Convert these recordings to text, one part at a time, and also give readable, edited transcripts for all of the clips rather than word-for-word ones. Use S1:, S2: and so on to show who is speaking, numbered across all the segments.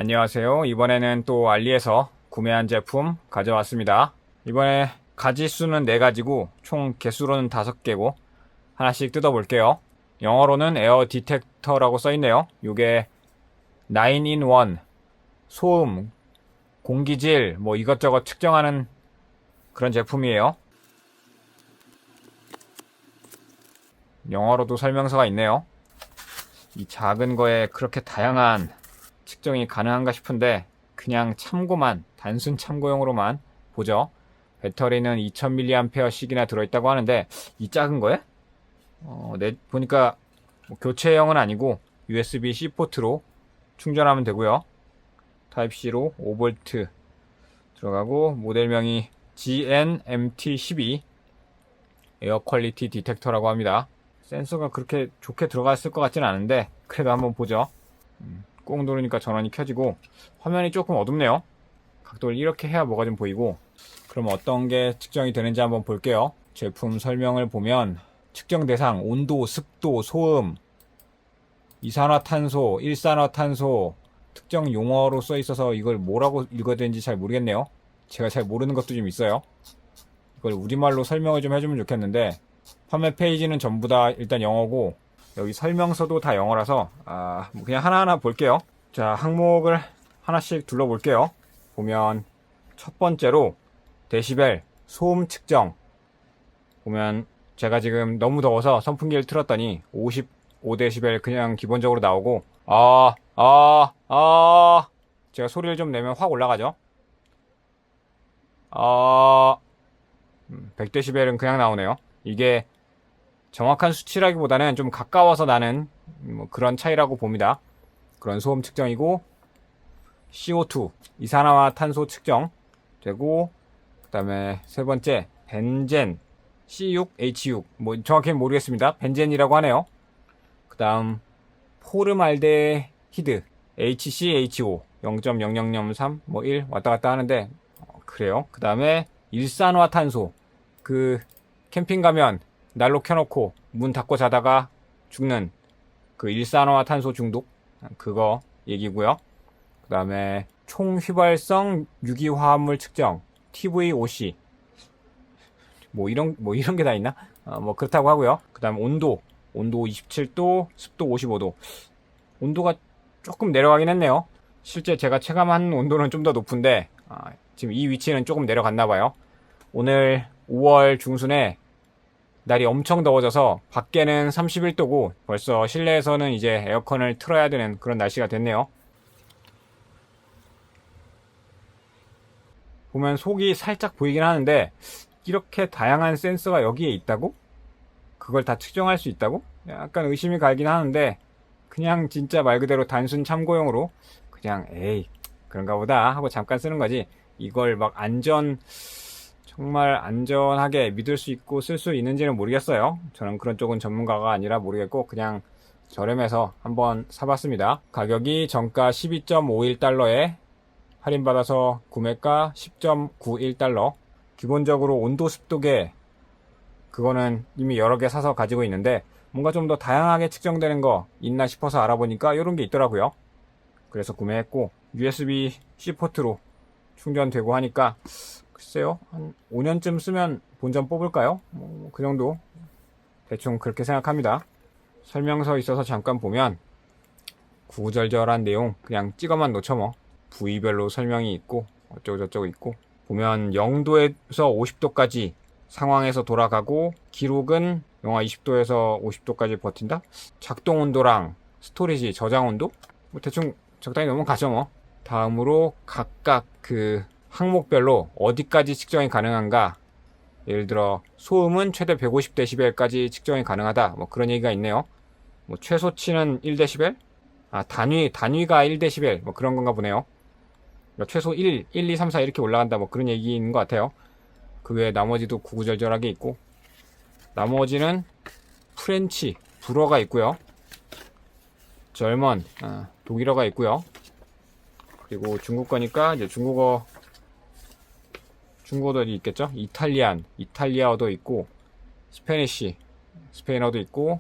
S1: 안녕하세요. 이번에는 또 알리에서 구매한 제품 가져왔습니다. 이번에 가지수는 4가지고 총 개수로는 5개고 하나씩 뜯어볼게요. 영어로는 에어 디텍터라고 써있네요. 요게 9in1 소음, 공기질 뭐 이것저것 측정하는 그런 제품이에요. 영어로도 설명서가 있네요. 이 작은 거에 그렇게 다양한 측정이 가능한가 싶은데 그냥 참고만, 단순 참고용으로만 보죠. 배터리는 2000mAh씩이나 들어있다고 하는데 이 작은 거에 보니까 뭐 교체형은 아니고 USB-C 포트로 충전하면 되고요. 타입C로 5V 들어가고 모델명이 GNMT12 에어 퀄리티 디텍터라고 합니다. 센서가 그렇게 좋게 들어갔을 것 같진 않은데 그래도 한번 보죠. 꾹 누르니까 전원이 켜지고 화면이 조금 어둡네요. 각도를 이렇게 해야 뭐가 좀 보이고. 그럼 어떤 게 측정이 되는지 한번 볼게요. 제품 설명을 보면 측정 대상, 온도, 습도, 소음, 이산화탄소, 일산화탄소 특정 용어로 써 있어서 이걸 뭐라고 읽어야 되는지 잘 모르겠네요. 제가 잘 모르는 것도 좀 있어요. 이걸 우리말로 설명을 좀 해주면 좋겠는데 판매 페이지는 전부 다 일단 영어고 여기 설명서도 다 영어라서 뭐 그냥 하나하나 볼게요. 자, 항목을 하나씩 둘러볼게요. 보면 첫 번째로 데시벨 소음 측정. 보면 제가 지금 너무 더워서 선풍기를 틀었더니 55데시벨 그냥 기본적으로 나오고 제가 소리를 좀 내면 확 올라가죠. 100데시벨은 그냥 나오네요. 이게 정확한 수치라기보다는 좀 가까워서 나는 뭐 그런 차이라고 봅니다. 그런 소음 측정이고 CO2 이산화탄소 측정 되고 그 다음에 세 번째 벤젠 C6H6 뭐 정확히는 모르겠습니다. 벤젠이라고 하네요. 그 다음 포름알데히드 HCHO 0.0003 뭐 1 왔다 갔다 하는데 그래요. 그 다음에 일산화탄소 그 캠핑 가면 난로 켜놓고 문 닫고 자다가 죽는 그 일산화탄소 중독 그거 얘기고요. 그 다음에 총휘발성 유기화합물 측정 TVOC 뭐 이런 게 다 있나? 뭐 그렇다고 하고요. 그 다음 온도 27도 습도 55도 온도가 조금 내려가긴 했네요. 실제 제가 체감한 온도는 좀 더 높은데 지금 이 위치는 조금 내려갔나 봐요. 오늘 5월 중순에 날이 엄청 더워져서 밖에는 31도고 벌써 실내에서는 이제 에어컨을 틀어야 되는 그런 날씨가 됐네요. 보면 속이 살짝 보이긴 하는데 이렇게 다양한 센서가 여기에 있다고? 그걸 다 측정할 수 있다고? 약간 의심이 가긴 하는데 그냥 진짜 말 그대로 단순 참고용으로 그냥 에이 그런가 보다 하고 잠깐 쓰는 거지 이걸 막 정말 안전하게 믿을 수 있고 쓸 수 있는지는 모르겠어요. 저는 그런 쪽은 전문가가 아니라 모르겠고 그냥 저렴해서 한번 사봤습니다. 가격이 정가 12.51달러에 할인받아서 구매가 10.91달러. 기본적으로 온도 습도계 그거는 이미 여러 개 사서 가지고 있는데 뭔가 좀 더 다양하게 측정되는 거 있나 싶어서 알아보니까 이런 게 있더라고요. 그래서 구매했고 USB-C 포트로 충전되고 하니까 글쎄요 한 5년쯤 쓰면 본전 뽑을까요? 그 정도 대충 그렇게 생각합니다. 설명서 있어서 잠깐 보면 구구절절한 내용 그냥 찍어만 놓죠 뭐. 부위별로 설명이 있고 어쩌고저쩌고 있고 보면 0도에서 50도까지 상황에서 돌아가고 기록은 영하 20도에서 50도까지 버틴다? 작동 온도랑 스토리지 저장 온도? 뭐 대충 적당히 넘어가죠 뭐. 다음으로 각각 그 항목별로 어디까지 측정이 가능한가. 예를 들어 소음은 최대 150dB까지 측정이 가능하다. 뭐 그런 얘기가 있네요. 뭐 최소치는 1dB? 단위가 1dB 뭐 그런 건가 보네요. 그러니까 최소 1, 2, 3, 4 이렇게 올라간다 뭐 그런 얘기인 것 같아요. 그 외에 나머지도 구구절절하게 있고 나머지는 프렌치, 불어가 있고요. 절먼, 독일어가 있고요. 그리고 중국 거니까 이제 중국어도 있겠죠. 이탈리아어도 있고 스페니쉬, 스페인어도 있고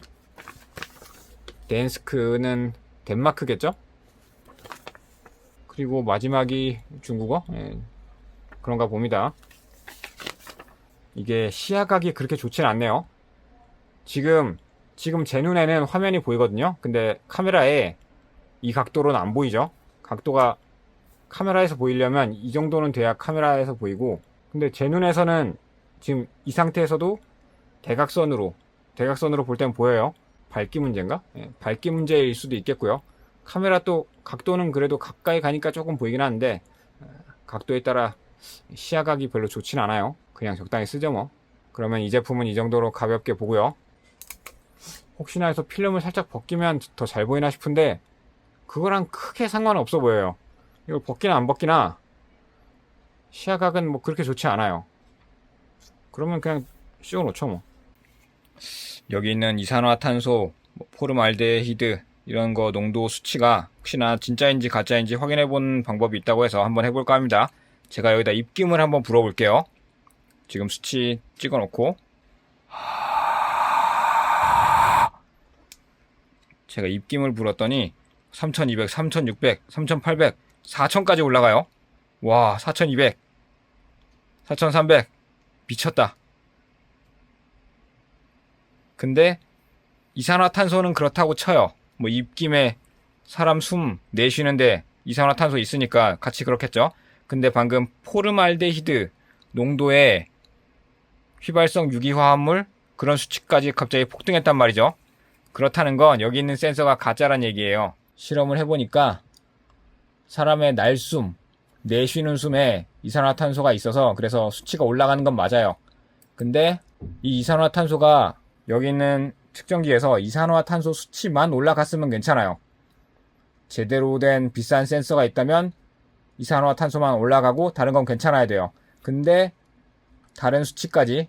S1: 댄스크는 덴마크겠죠. 그리고 마지막이 중국어? 예, 그런가 봅니다. 이게 시야각이 그렇게 좋진 않네요. 지금 제 눈에는 화면이 보이거든요. 근데 카메라에 이 각도로는 안 보이죠. 각도가 카메라에서 보이려면 이 정도는 돼야 카메라에서 보이고, 근데 제 눈에서는 지금 이 상태에서도 대각선으로 볼 땐 보여요. 밝기 문제인가? 예, 밝기 문제일 수도 있겠고요. 카메라 또 각도는 그래도 가까이 가니까 조금 보이긴 하는데, 각도에 따라 시야각이 별로 좋진 않아요. 그냥 적당히 쓰죠 뭐. 그러면 이 제품은 이 정도로 가볍게 보고요. 혹시나 해서 필름을 살짝 벗기면 더 잘 보이나 싶은데 그거랑 크게 상관은 없어 보여요. 이걸 벗기나 안 벗기나 시야각은 뭐 그렇게 좋지 않아요. 그러면 그냥 씌워놓죠 뭐. 여기 있는 이산화탄소, 포름알데히드 이런 거 농도 수치가 혹시나 진짜인지 가짜인지 확인해 본 방법이 있다고 해서 한번 해볼까 합니다. 제가 여기다 입김을 한번 불어볼게요. 지금 수치 찍어놓고 제가 입김을 불었더니 3200, 3600, 3800, 4000까지 올라가요. 와, 4200, 4300 미쳤다. 근데 이산화탄소는 그렇다고 쳐요. 뭐 입김에 사람 숨 내쉬는데 이산화탄소 있으니까 같이 그렇겠죠. 근데 방금 포름알데히드 농도의 휘발성 유기화합물 그런 수치까지 갑자기 폭등했단 말이죠. 그렇다는 건 여기 있는 센서가 가짜란 얘기예요. 실험을 해보니까 사람의 날숨, 내쉬는 숨에 이산화탄소가 있어서 그래서 수치가 올라가는 건 맞아요. 근데 이 이산화탄소가 여기 있는 측정기에서 이산화탄소 수치만 올라갔으면 괜찮아요. 제대로 된 비싼 센서가 있다면 이산화탄소만 올라가고 다른 건 괜찮아야 돼요. 근데 다른 수치까지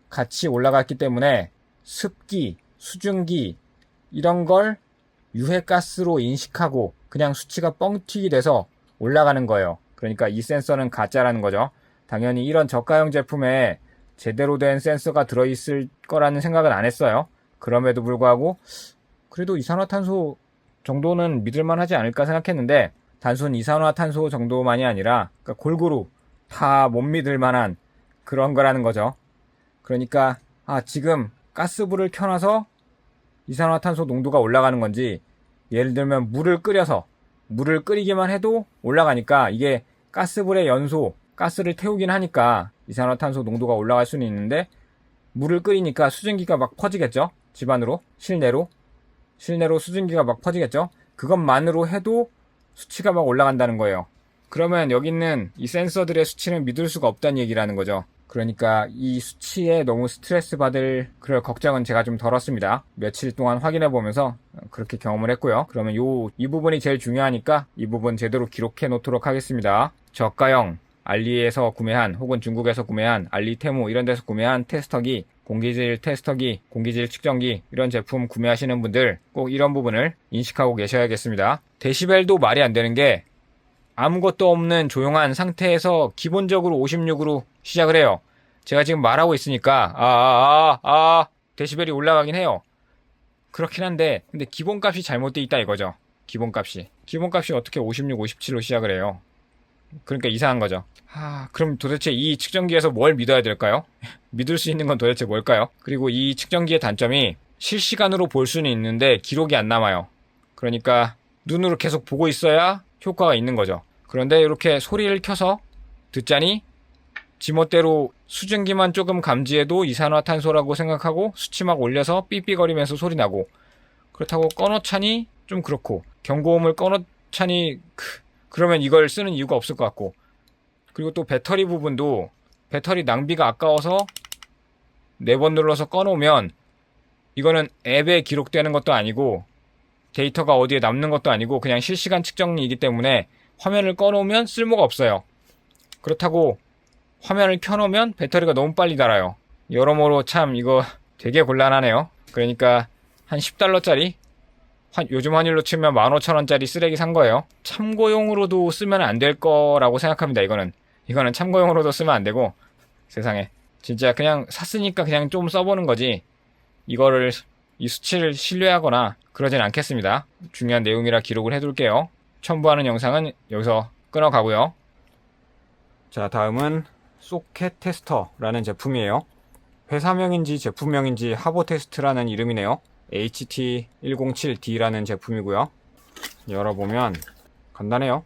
S1: 같이 올라갔기 때문에 습기, 수증기 이런 걸 유해가스로 인식하고 그냥 수치가 뻥튀기 돼서 올라가는 거예요. 그러니까 이 센서는 가짜라는 거죠. 당연히 이런 저가형 제품에 제대로 된 센서가 들어있을 거라는 생각은 안 했어요. 그럼에도 불구하고 그래도 이산화탄소 정도는 믿을만 하지 않을까 생각했는데 단순 이산화탄소 정도만이 아니라 그러니까 골고루 다 못 믿을 만한 그런 거라는 거죠. 그러니까 지금 가스불을 켜놔서 이산화탄소 농도가 올라가는 건지 예를 들면 물을 끓이기만 해도 올라가니까 이게 가스불의 연소, 가스를 태우긴 하니까 이산화탄소 농도가 올라갈 수는 있는데 물을 끓이니까 수증기가 막 퍼지겠죠? 집안으로, 실내로 수증기가 막 퍼지겠죠? 그것만으로 해도 수치가 막 올라간다는 거예요. 그러면 여기 있는 이 센서들의 수치는 믿을 수가 없다는 얘기라는 거죠. 그러니까 이 수치에 너무 스트레스 받을 그럴 걱정은 제가 좀 덜었습니다. 며칠 동안 확인해 보면서 그렇게 경험을 했고요. 그러면 이 부분이 제일 중요하니까 이 부분 제대로 기록해 놓도록 하겠습니다. 저가형 알리에서 구매한 혹은 중국에서 구매한 알리 테무 이런 데서 구매한 테스터기, 공기질 테스터기, 공기질 측정기 이런 제품 구매하시는 분들 꼭 이런 부분을 인식하고 계셔야겠습니다. 데시벨도 말이 안 되는 게 아무것도 없는 조용한 상태에서 기본적으로 56으로 시작을 해요. 제가 지금 말하고 있으니까 데시벨이 올라가긴 해요. 그렇긴 한데 근데 기본값이 잘못돼 있다 이거죠. 기본값이 어떻게 56, 57로 시작을 해요. 그러니까 이상한 거죠. 그럼 도대체 이 측정기에서 뭘 믿어야 될까요? 믿을 수 있는 건 도대체 뭘까요? 그리고 이 측정기의 단점이 실시간으로 볼 수는 있는데 기록이 안 남아요. 그러니까 눈으로 계속 보고 있어야 효과가 있는 거죠. 그런데 이렇게 소리를 켜서 듣자니 지멋대로 수증기만 조금 감지해도 이산화탄소라고 생각하고 수치 막 올려서 삐삐거리면서 소리 나고, 그렇다고 꺼놓자니 좀 그렇고, 경고음을 꺼놓자니 그러면 이걸 쓰는 이유가 없을 것 같고, 그리고 또 배터리 부분도 배터리 낭비가 아까워서 4번 눌러서 꺼놓으면 이거는 앱에 기록되는 것도 아니고 데이터가 어디에 남는 것도 아니고 그냥 실시간 측정이기 때문에 화면을 꺼놓으면 쓸모가 없어요. 그렇다고 화면을 켜놓으면 배터리가 너무 빨리 닳아요. 여러모로 참 이거 되게 곤란하네요. 그러니까 한 10달러짜리 요즘 환율로 치면 15,000원짜리 쓰레기 산 거예요. 참고용으로도 쓰면 안 될 거라고 생각합니다. 이거는 참고용으로도 쓰면 안 되고, 세상에 진짜 그냥 샀으니까 그냥 좀 써보는 거지 이거를 이 수치를 신뢰하거나 그러진 않겠습니다. 중요한 내용이라 기록을 해둘게요. 첨부하는 영상은 여기서 끊어가고요. 자, 다음은 소켓 테스터라는 제품이에요. 회사명인지 제품명인지 하보테스트라는 이름이네요. HT107D라는 제품이고요. 열어보면 간단해요.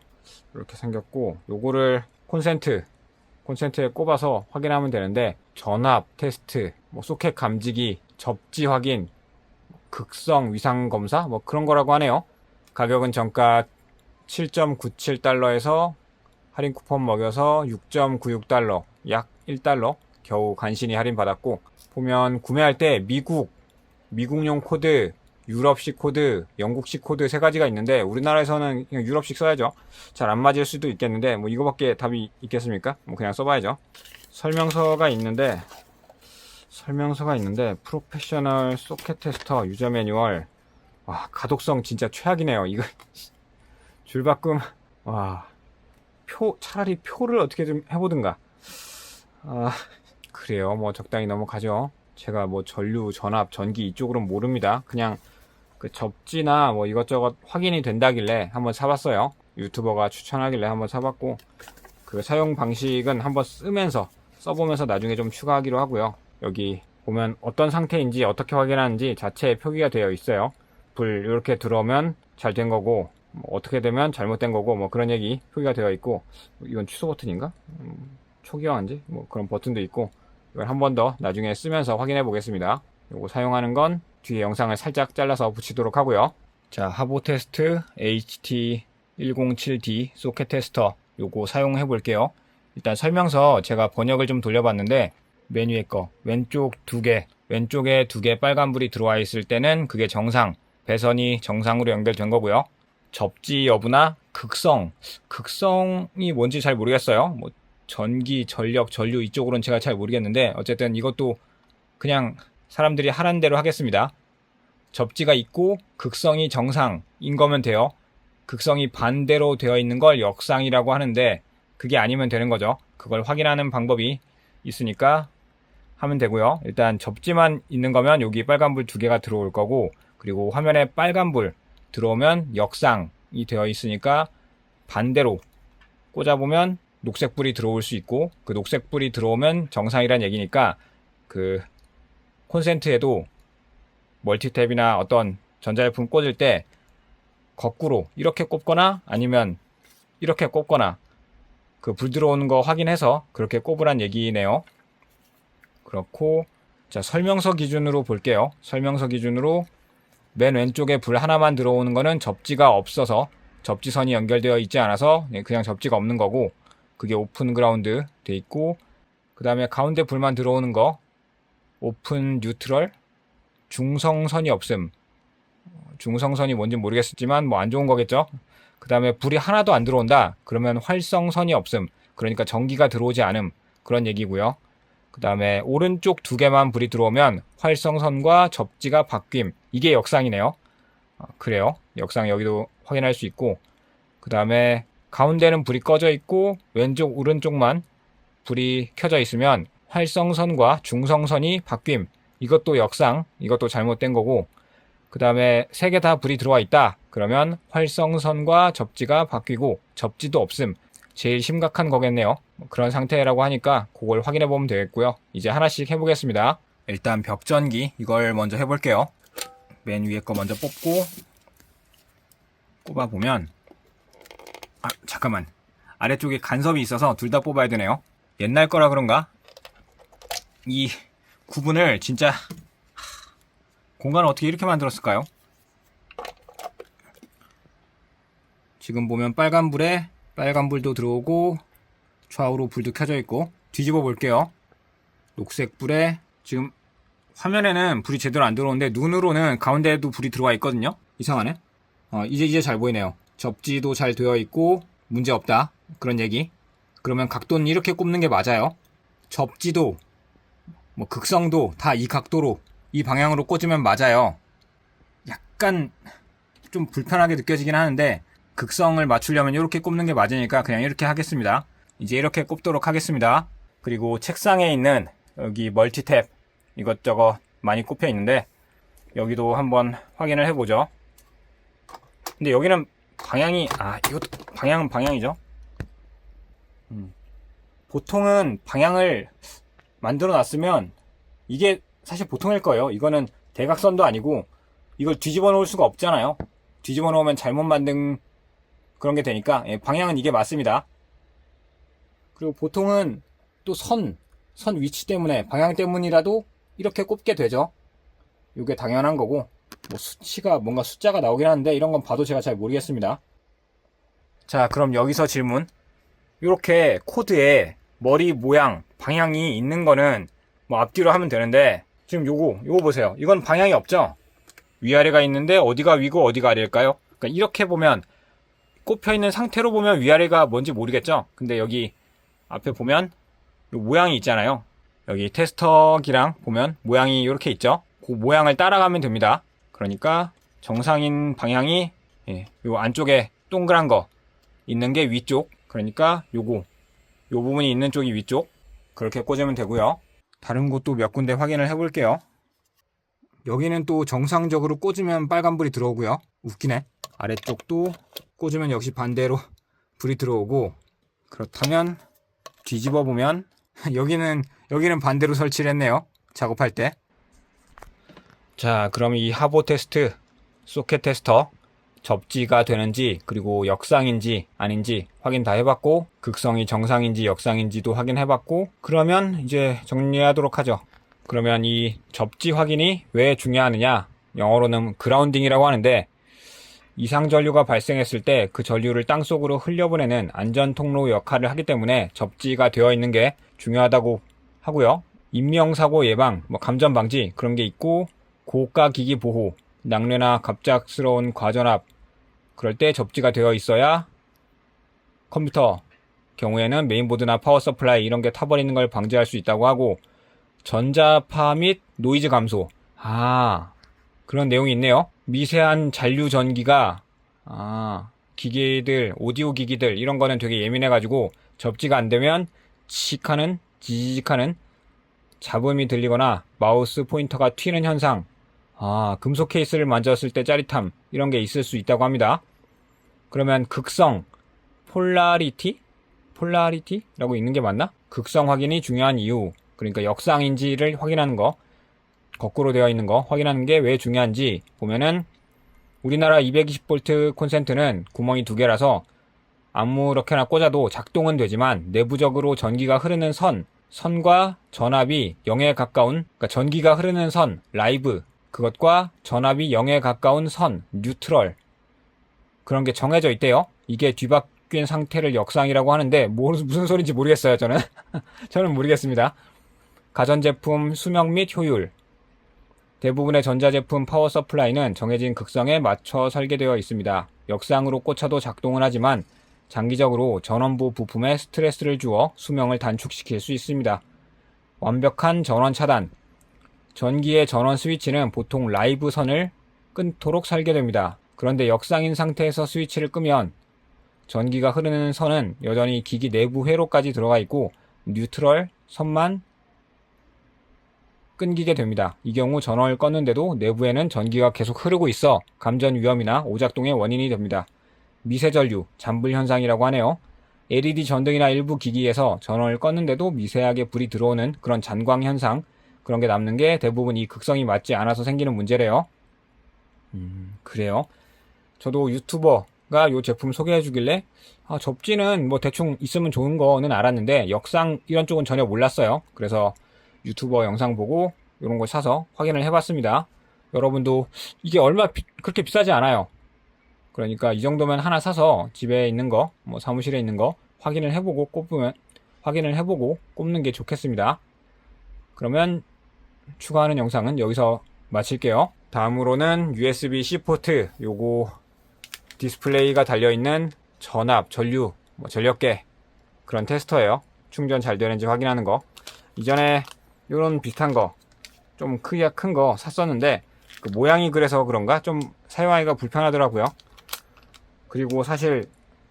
S1: 이렇게 생겼고, 요거를 콘센트에 꼽아서 확인하면 되는데, 전압 테스트, 뭐 소켓 감지기, 접지 확인, 극성 위상 검사, 뭐 그런 거라고 하네요. 가격은 정가 7.97달러에서 할인 쿠폰 먹여서 6.96달러, 약 1달러 겨우 간신히 할인 받았고, 보면 구매할 때 미국용 코드, 유럽식 코드, 영국식 코드 세 가지가 있는데, 우리나라에서는 그냥 유럽식 써야죠. 잘 안 맞을 수도 있겠는데, 뭐 이거밖에 답이 있겠습니까? 뭐 그냥 써봐야죠. 설명서가 있는데, 프로페셔널 소켓 테스터 유저 매뉴얼. 와, 가독성 진짜 최악이네요. 이거 줄바꿈. 와, 차라리 표를 어떻게 좀 해보든가. 그래요. 뭐 적당히 넘어가죠. 제가 뭐 전류, 전압, 전기 이쪽으로는 모릅니다. 그냥 그 접지나 뭐 이것저것 확인이 된다길래 한번 사봤어요. 유튜버가 추천하길래 한번 사봤고, 그 사용 방식은 한번 써보면서 나중에 좀 추가하기로 하고요. 여기 보면 어떤 상태인지 어떻게 확인하는지 자체에 표기가 되어 있어요. 불 이렇게 들어오면 잘 된 거고, 뭐 어떻게 되면 잘못된 거고, 뭐 그런 얘기 표기가 되어 있고, 이건 취소 버튼인가? 초기화한지? 뭐 그런 버튼도 있고, 이걸 한 번 더 나중에 쓰면서 확인해 보겠습니다. 요거 사용하는 건 뒤에 영상을 살짝 잘라서 붙이도록 하고요. 자, 하보테스트 HT107D 소켓 테스터 요거 사용해 볼게요. 일단 설명서 제가 번역을 좀 돌려봤는데, 메뉴의 거 왼쪽에 두 개 빨간불이 들어와 있을 때는 그게 정상, 배선이 정상으로 연결된 거고요. 접지 여부나 극성이 뭔지 잘 모르겠어요. 뭐 전기, 전력, 전류 이쪽으로는 제가 잘 모르겠는데, 어쨌든 이것도 그냥 사람들이 하라는 대로 하겠습니다. 접지가 있고 극성이 정상인 거면 돼요. 극성이 반대로 되어 있는 걸 역상이라고 하는데, 그게 아니면 되는 거죠. 그걸 확인하는 방법이 있으니까 하면 되고요. 일단 접지만 있는 거면 여기 빨간불 두 개가 들어올 거고, 그리고 화면에 빨간불 들어오면 역상이 되어 있으니까 반대로 꽂아보면 녹색불이 들어올 수 있고, 그 녹색불이 들어오면 정상이란 얘기니까, 그 콘센트에도 멀티탭이나 어떤 전자제품 꽂을 때 거꾸로 이렇게 꼽거나 아니면 이렇게 꼽거나 그 불 들어오는 거 확인해서 그렇게 꼽으란 얘기네요. 그렇고, 자, 설명서 기준으로 볼게요. 설명서 기준으로 맨 왼쪽에 불 하나만 들어오는 거는 접지가 없어서, 접지선이 연결되어 있지 않아서 그냥 접지가 없는 거고, 그게 오픈 그라운드 돼 있고, 그 다음에 가운데 불만 들어오는 거 오픈 뉴트럴, 중성선이 없음. 중성선이 뭔지 모르겠지만 뭐 안 좋은 거겠죠. 그 다음에 불이 하나도 안 들어온다 그러면 활성선이 없음, 그러니까 전기가 들어오지 않음, 그런 얘기고요. 그 다음에 오른쪽 두 개만 불이 들어오면 활성선과 접지가 바뀜, 이게 역상이네요. 그래요. 역상 여기도 확인할 수 있고, 그 다음에 가운데는 불이 꺼져 있고 왼쪽 오른쪽만 불이 켜져 있으면 활성선과 중성선이 바뀜, 이것도 역상, 이것도 잘못된 거고, 그 다음에 세 개 다 불이 들어와 있다 그러면 활성선과 접지가 바뀌고 접지도 없음, 제일 심각한 거겠네요. 그런 상태라고 하니까 그걸 확인해 보면 되겠고요. 이제 하나씩 해보겠습니다. 일단 벽전기 이걸 먼저 해볼게요. 맨 위에 거 먼저 뽑고, 꼽아보면, 잠깐만, 아래쪽에 간섭이 있어서 둘 다 뽑아야 되네요. 옛날 거라 그런가? 이 구분을 진짜, 공간을 어떻게 이렇게 만들었을까요? 지금 보면 빨간불에 빨간불도 들어오고 좌우로 불도 켜져 있고, 뒤집어 볼게요. 녹색불에 지금 화면에는 불이 제대로 안 들어오는데 눈으로는 가운데에도 불이 들어와 있거든요. 이상하네. 이제 잘 보이네요. 접지도 잘 되어 있고 문제 없다, 그런 얘기. 그러면 각도는 이렇게 꼽는 게 맞아요. 접지도 뭐 극성도 다 이 각도로, 이 방향으로 꽂으면 맞아요. 약간 좀 불편하게 느껴지긴 하는데, 극성을 맞추려면 이렇게 꼽는 게 맞으니까 그냥 이렇게 하겠습니다. 이제 이렇게 꼽도록 하겠습니다. 그리고 책상에 있는 여기 멀티탭 이것저것 많이 꼽혀 있는데, 여기도 한번 확인을 해보죠. 근데 여기는
S2: 방향이, 이것도 방향은 방향이죠. 보통은 방향을 만들어 놨으면 이게 사실 보통일 거예요. 이거는 대각선도 아니고 이걸 뒤집어 놓을 수가 없잖아요. 뒤집어 놓으면 잘못 만든 그런 게 되니까, 방향은 이게 맞습니다. 그리고 보통은 또 선 위치 때문에, 방향 때문이라도 이렇게 꼽게 되죠. 이게 당연한 거고, 뭐 수치가 뭔가 숫자가 나오긴 하는데 이런 건 봐도 제가 잘 모르겠습니다. 자, 그럼 여기서 질문. 이렇게 코드에 머리 모양, 방향이 있는 거는 뭐 앞뒤로 하면 되는데, 지금 요거 보세요. 이건 방향이 없죠? 위아래가 있는데 어디가 위고 어디가 아래일까요? 그러니까 이렇게 보면, 꼽혀 있는 상태로 보면 위아래가 뭔지 모르겠죠? 근데 여기 앞에 보면 요 모양이 있잖아요. 여기 테스터기랑 보면 모양이 이렇게 있죠? 그 모양을 따라가면 됩니다. 그러니까 정상인 방향이, 요 안쪽에 동그란 거 있는 게 위쪽. 그러니까 요 부분이 있는 쪽이 위쪽. 그렇게 꽂으면 되고요. 다른 곳도 몇 군데 확인을 해볼게요. 여기는 또 정상적으로 꽂으면 빨간불이 들어오고요. 웃기네. 아래쪽도 꽂으면 역시 반대로 불이 들어오고, 그렇다면 뒤집어 보면 여기는 반대로 설치를 했네요. 작업할 때. 자, 그럼 이 하보 테스트 소켓 테스터 접지가 되는지, 그리고 역상인지 아닌지 확인 다 해봤고, 극성이 정상인지 역상인지도 확인해봤고, 그러면 이제 정리하도록 하죠. 그러면 이 접지 확인이 왜 중요하느냐, 영어로는 그라운딩이라고 하는데, 이상 전류가 발생했을 때 그 전류를 땅속으로 흘려보내는 안전 통로 역할을 하기 때문에 접지가 되어 있는 게 중요하다고 하고요. 인명사고 예방, 감전 방지 그런 게 있고, 고가 기기 보호, 낙뢰나 갑작스러운 과전압 그럴 때 접지가 되어 있어야 컴퓨터 경우에는 메인보드나 파워 서플라이 이런 게 타버리는 걸 방지할 수 있다고 하고, 전자파 및 노이즈 감소, 그런 내용이 있네요. 미세한 잔류 전기가, 기기들, 오디오 기기들 이런 거는 되게 예민해가지고 접지가 안 되면 지직하는 잡음이 들리거나 마우스 포인터가 튀는 현상, 금속 케이스를 만졌을 때 짜릿함 이런 게 있을 수 있다고 합니다. 그러면 극성, 폴라리티라고 읽는 게 맞나? 극성 확인이 중요한 이유, 그러니까 역상인지를 확인하는 거, 거꾸로 되어 있는 거 확인하는 게 왜 중요한지 보면은, 우리나라 220V 콘센트는 구멍이 2개라서 아무렇게나 꽂아도 작동은 되지만 내부적으로 전기가 흐르는 선과 전압이 0에 가까운, 그러니까 전기가 흐르는 선, 라이브, 그것과 전압이 0에 가까운 선, 뉴트럴, 그런 게 정해져 있대요. 이게 뒤바뀐 상태를 역상이라고 하는데 무슨 소리인지 모르겠어요. 저는 모르겠습니다. 가전제품 수명 및 효율, 대부분의 전자제품 파워 서플라이는 정해진 극성에 맞춰 설계되어 있습니다. 역상으로 꽂혀도 작동은 하지만 장기적으로 전원부 부품에 스트레스를 주어 수명을 단축시킬 수 있습니다. 완벽한 전원 차단, 전기의 전원 스위치는 보통 라이브 선을 끊도록 설계됩니다. 그런데 역상인 상태에서 스위치를 끄면 전기가 흐르는 선은 여전히 기기 내부 회로까지 들어가 있고 뉴트럴 선만 끊기게 됩니다. 이 경우 전원을 껐는데도 내부에는 전기가 계속 흐르고 있어 감전 위험이나 오작동의 원인이 됩니다. 미세전류, 잠불 현상이라고 하네요. LED 전등이나 일부 기기에서 전원을 껐는데도 미세하게 불이 들어오는 그런 잔광 현상, 그런 게 남는 게 대부분 이 극성이 맞지 않아서 생기는 문제래요. 그래요. 저도 유튜버가 이 제품 소개해 주길래 접지는 대충 있으면 좋은 거는 알았는데 역상 이런 쪽은 전혀 몰랐어요. 그래서 유튜버 영상 보고 이런 거 사서 확인을 해봤습니다. 여러분도 이게 그렇게 비싸지 않아요. 그러니까 이 정도면 하나 사서 집에 있는 거, 사무실에 있는 거 확인을 해보고 꼽는 게 좋겠습니다. 그러면 추가하는 영상은 여기서 마칠게요. 다음으로는 USB-C 포트, 요거 디스플레이가 달려있는 전압, 전류, 전력계 그런 테스터예요. 충전 잘 되는지 확인하는 거. 이전에 요런 비슷한 거, 좀 크기가 큰 거 샀었는데 그 모양이 그래서 그런가 좀 사용하기가 불편하더라고요. 그리고 사실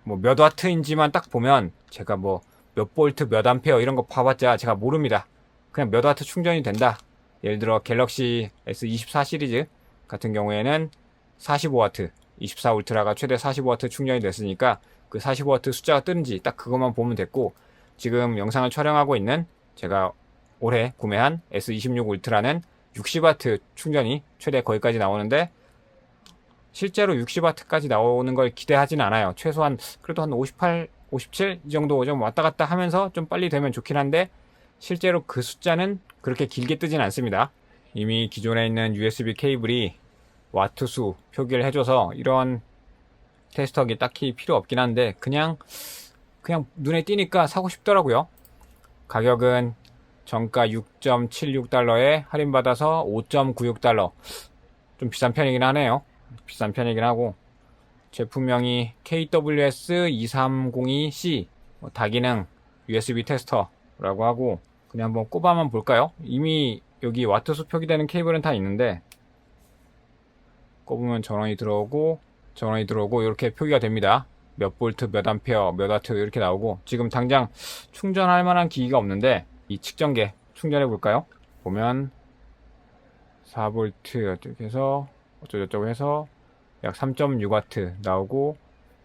S2: 몇 와트인지만 딱 보면 제가 몇 볼트 몇 암페어 이런 거 봐봤자 제가 모릅니다. 그냥 몇 와트 충전이 된다. 예를 들어 갤럭시 S24 시리즈 같은 경우에는 45와트
S1: 24 울트라가 최대 45W 충전이 됐으니까 그 45W 숫자가 뜨는지 딱 그것만 보면 됐고, 지금 영상을 촬영하고 있는 제가 올해 구매한 S26 울트라는 60W 충전이 최대 거기까지 나오는데, 실제로 60W까지 나오는 걸 기대하진 않아요. 최소한 그래도 한 58, 57 이 정도 좀 왔다 갔다 하면서 좀 빨리 되면 좋긴 한데, 실제로 그 숫자는 그렇게 길게 뜨진 않습니다. 이미 기존에 있는 USB 케이블이 와트수 표기를 해줘서 이런 테스터기 딱히 필요 없긴 한데, 그냥 눈에 띄니까 사고 싶더라고요. 가격은 정가 6.76달러에 할인받아서 5.96달러. 좀 비싼 편이긴 하네요. 비싼 편이긴 하고, 제품명이 KWS2302C 다기능 USB 테스터라고 하고, 그냥 한번 꼽아만 볼까요? 이미 여기 와트수 표기되는 케이블은 다 있는데, 꼽으면 전원이 들어오고 이렇게 표기가 됩니다. 몇 볼트, 몇 암페어, 몇 와트 이렇게 나오고, 지금 당장 충전할 만한 기기가 없는데 이 측정계 충전해 볼까요? 보면 4볼트 어떻게 해서 어쩌고저쩌고 해서 약 3.6W 나오고,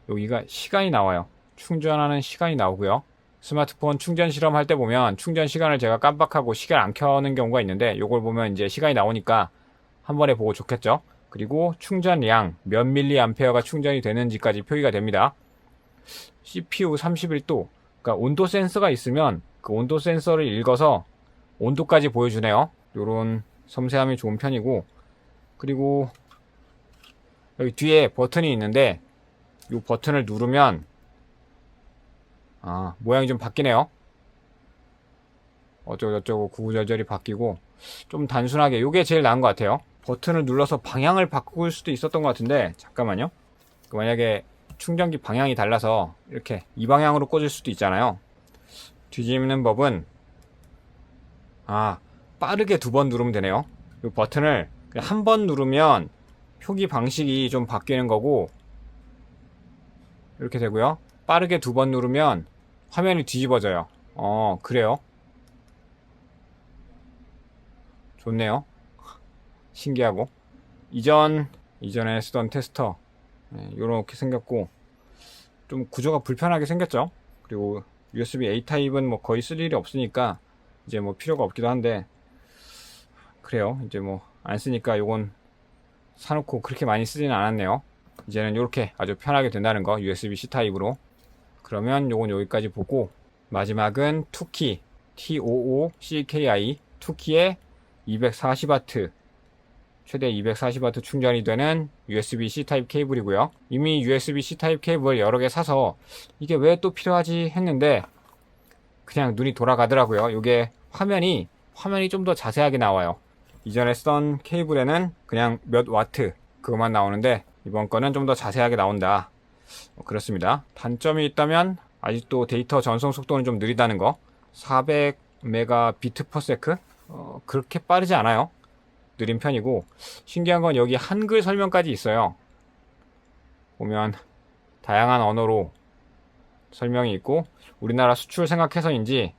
S1: 여기가 시간이 나와요. 충전하는 시간이 나오고요. 스마트폰 충전 실험할 때 보면 충전 시간을 제가 깜빡하고 시간 안 켜는 경우가 있는데, 요걸 보면 이제 시간이 나오니까 한 번에 보고 좋겠죠. 그리고 충전량 몇 밀리암페어가 충전이 되는지까지 표기가 됩니다. CPU 31도, 그러니까 온도 센서가 있으면 그 온도 센서를 읽어서 온도까지 보여주네요. 요런 섬세함이 좋은 편이고, 그리고 여기 뒤에 버튼이 있는데, 이 버튼을 누르면 모양이 좀 바뀌네요. 어쩌고저쩌고 구구절절이 바뀌고, 좀 단순하게 요게 제일 나은 것 같아요. 버튼을 눌러서 방향을 바꿀 수도 있었던 것 같은데, 잠깐만요. 만약에 충전기 방향이 달라서 이렇게 이 방향으로 꽂을 수도 있잖아요. 뒤집는 법은 빠르게 2번 누르면 되네요. 이 버튼을 한 번 누르면 표기 방식이 좀 바뀌는 거고, 이렇게 되고요. 빠르게 2번 누르면 화면이 뒤집어져요. 그래요. 좋네요. 신기하고. 이전에 쓰던 테스터, 요렇게 생겼고, 좀 구조가 불편하게 생겼죠. 그리고 USB A 타입은 뭐 거의 쓸 일이 없으니까 이제 뭐 필요가 없기도 한데, 그래요. 이제 뭐 안 쓰니까 요건 사놓고 그렇게 많이 쓰지는 않았네요. 이제는 요렇게 아주 편하게 된다는 거, USB-C 타입으로. 그러면 요건 여기까지 보고, 마지막은 투키 T55CKI 투키의 240W, 최대 240W 충전이 되는 USB-C 타입 케이블이고요. 이미 USB-C 타입 케이블 여러 개 사서 이게 왜 또 필요하지 했는데, 그냥 눈이 돌아가더라고요. 이게 화면이 좀 더 자세하게 나와요. 이전에 쓰던 케이블에는 그냥 몇 와트 그것만 나오는데, 이번 거는 좀 더 자세하게 나온다. 그렇습니다. 단점이 있다면 아직도 데이터 전송 속도는 좀 느리다는 거. 400Mbps? 그렇게 빠르지 않아요. 느린 편이고, 신기한 건 여기 한글 설명까지 있어요. 보면 다양한 언어로 설명이 있고, 우리나라 수출 생각해서인지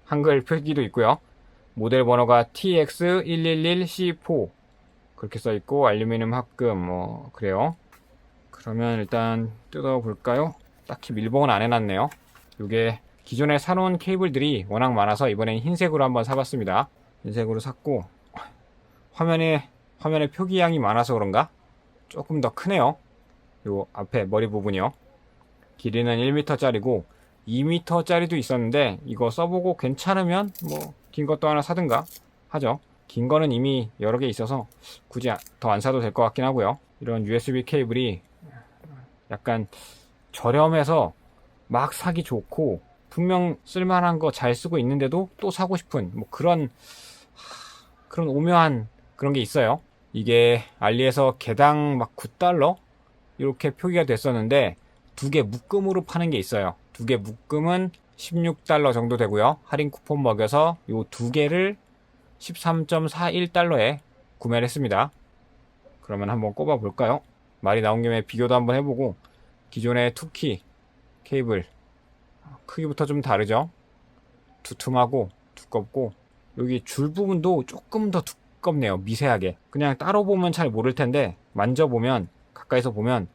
S1: 한글 표기도 있고요. 모델 번호가 TX111C4 그렇게 써있고, 알루미늄 합금 뭐 그래요. 그러면 일단 뜯어볼까요? 딱히 밀봉은 안 해놨네요. 이게 기존에 사놓은 케이블들이 워낙 많아서 이번엔 흰색으로 한번 사봤습니다. 흰색으로 샀고, 화면에 표기량이 많아서 그런가? 조금 더 크네요. 요 앞에 머리 부분이요. 길이는 1m짜리고 2m짜리도 있었는데, 이거 써보고 괜찮으면 뭐 긴 것도 하나 사든가 하죠. 긴 거는 이미 여러 개 있어서 굳이 더 안 사도 될 것 같긴 하고요. 이런 USB 케이블이 약간 저렴해서 막 사기 좋고, 분명 쓸만한 거 잘 쓰고 있는데도 또 사고 싶은 뭐 그런 오묘한 그런 게 있어요. 이게 알리에서 개당 막 9달러 이렇게 표기가 됐었는데, 2개 묶음으로 파는 게 있어요. 2개 묶음은 16달러 정도 되고요. 할인 쿠폰 먹여서 요 2개를 13.41달러에 구매를 했습니다. 그러면 한번 꼽아 볼까요? 말이 나온 김에 비교도 한번 해보고, 기존의 투키 케이블 크기부터 좀 다르죠. 두툼하고 두껍고, 여기 줄 부분도 조금 더 두껍네요. 미세하게. 그냥 따로 보면 잘 모를 텐데 만져보면 가까이서 보면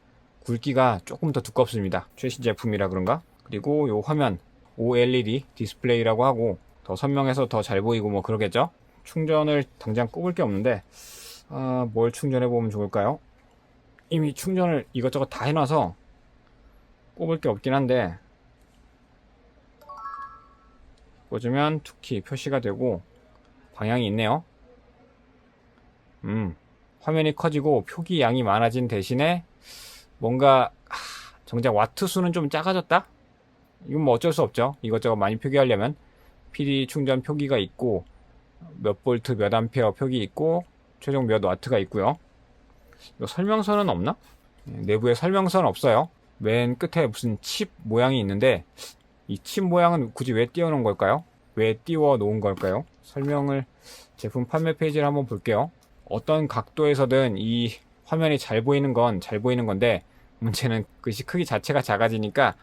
S1: 굵기가 조금 더 두껍습니다. 최신 제품이라 그런가? 그리고 요 화면 OLED 디스플레이라고 하고 더 선명해서 더 잘 보이고 뭐 그러겠죠? 충전을 당장 꼽을 게 없는데 뭘 충전해 보면 좋을까요? 이미 충전을 이것저것 다 해놔서 꼽을 게 없긴 한데 꽂으면 투키 표시가 되고 방향이 있네요. 화면이 커지고 표기 양이 많아진 대신에 뭔가 정작 와트 수는 좀 작아졌다? 이건 뭐 어쩔 수 없죠. 이것저것 많이 표기하려면 PD 충전 표기가 있고 몇 볼트 몇 암페어 표기 있고 최종 몇 와트가 있고요. 이거 설명서는 없나? 내부에 설명서는 없어요. 맨 끝에 무슨 칩 모양이 있는데 이 칩 모양은 굳이 왜 띄워 놓은 걸까요? 왜 띄워 놓은 걸까요? 설명을 제품 판매 페이지를 한번 볼게요. 어떤 각도에서든 이 화면이 잘 보이는 건 잘 보이는 건데 문제는 글씨 크기 자체가 작아지니까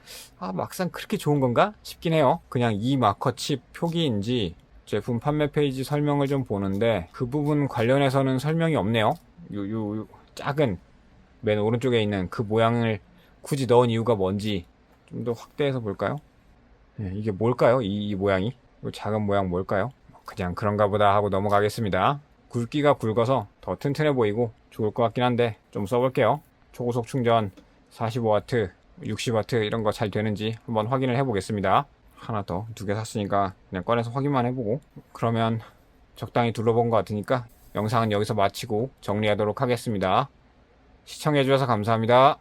S1: 막상 그렇게 좋은 건가 싶긴 해요. 그냥 이 마커 칩 표기인지 제품 판매 페이지 설명을 좀 보는데 그 부분 관련해서는 설명이 없네요. 요 작은 맨 오른쪽에 있는 그 모양을 굳이 넣은 이유가 뭔지 좀 더 확대해서 볼까요? 이게 뭘까요? 이 모양이? 이 작은 모양 뭘까요? 그냥 그런가 보다 하고 넘어가겠습니다. 굵기가 굵어서 더 튼튼해 보이고 좋을 것 같긴 한데 좀 써볼게요. 초고속 충전 45W, 60W 이런 거 잘 되는지 한번 확인을 해보겠습니다. 하나 더, 2개 샀으니까 그냥 꺼내서 확인만 해보고 그러면 적당히 둘러본 것 같으니까 영상은 여기서 마치고 정리하도록 하겠습니다. 시청해주셔서 감사합니다.